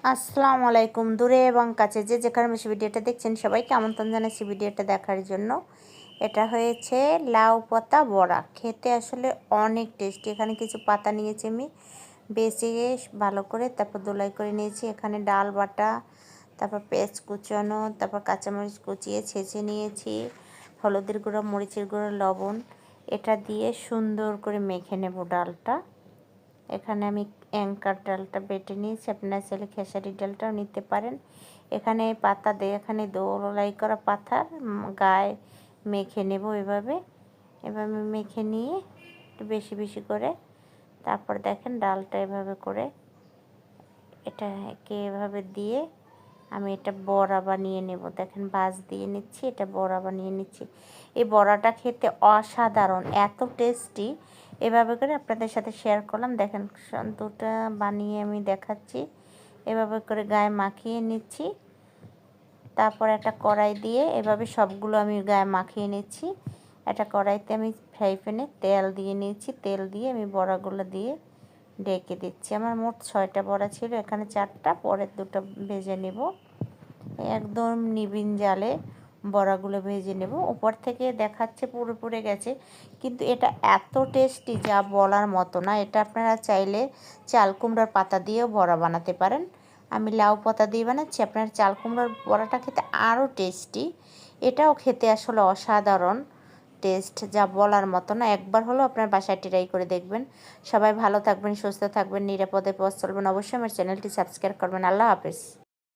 আসসালামু আলাইকুম। দূরে এবং কাছে যে যেখানে বসে ভিডিওটা দেখছেন সবাইকে আমন্ত্রণ জানাচ্ছি ভিডিওটা দেখার জন্য। এটা হয়েছে লাউ পাতা বড়া, খেতে আসলে অনেক টেস্টি। এখানে কিছু পাতা নিয়েছি আমি বেছে ভালো করে, তারপর দোলাই করে নিয়েছি। এখানে ডাল বাটা, তারপর পেঁয়াজ কুচানো, তারপর কাঁচামরিচ কুচিয়ে ছেঁচে নিয়েছি, হলুদের গুঁড়ো, মরিচের গুঁড়ো, লবণ। এটা দিয়ে সুন্দর করে মেখে নেব ডালটা। এখানে আমি অ্যাঙ্কার ডালটা বেটে নিয়েছি, আপনারা চাইলে খেসারির ডালটাও নিতে পারেন। এখানে পাতা দিয়ে, এখানে দোলাই করা পাতার গায়ে মেখে নেব এভাবে এভাবে মেখে নিয়ে একটু বেশি বেশি করে। তারপর দেখেন ডালটা এভাবে করে এটাকে এভাবে দিয়ে আমি এটা বড়া বানিয়ে নেব। দেখেন ভাঁজ দিয়ে নিচ্ছি, এটা বড়া বানিয়ে নিচ্ছি। এই বড়াটা খেতে অসাধারণ, এত টেস্টি। এভাবে করে আপনাদের সাথে শেয়ার করলাম। দেখেন দুটা বানিয়ে আমি দেখাচ্ছি। এভাবে করে গায়ে মাখিয়ে নিচ্ছি। তারপর একটা কড়াই দিয়ে এভাবে সবগুলো আমি গায়ে মাখিয়ে নিচ্ছি। একটা কড়াইতে আমি ফ্রাই প্যানে তেল দিয়ে নিয়েছি। তেল দিয়ে আমি বড়াগুলো দিয়ে ঢেকে দিচ্ছি। আমার মোট 6টা বড়া ছিল, এখানে 4টা, পরের 2টা ভেজে নেব। একদম নিবিন জালে বড়াগুলো ভেজে নেব। উপর থেকে দেখাচ্ছে পুরো পুড়ে গেছে, কিন্তু এটা এত টেস্টি যা বলার মতো না। এটা আপনারা চাইলে চাল কুমড়ার পাতা দিয়েও বড়া বানাতে পারেন। আমি লাউ পাতা দিয়ে বানাচ্ছি, আপনার চাল কুমড়ার বড়াটা খেতে আরও টেস্টি। এটাও খেতে আসলে অসাধারণ টেস্ট, যা বলার মতো না। একবার হলেও আপনার বাসায় ট্রাই করে দেখবেন। সবাই ভালো থাকবেন, সুস্থ থাকবেন, নিরাপদে পথ চলবেন। অবশ্যই আমার চ্যানেলটি সাবস্ক্রাইব করবেন। আল্লাহ হাফেজ।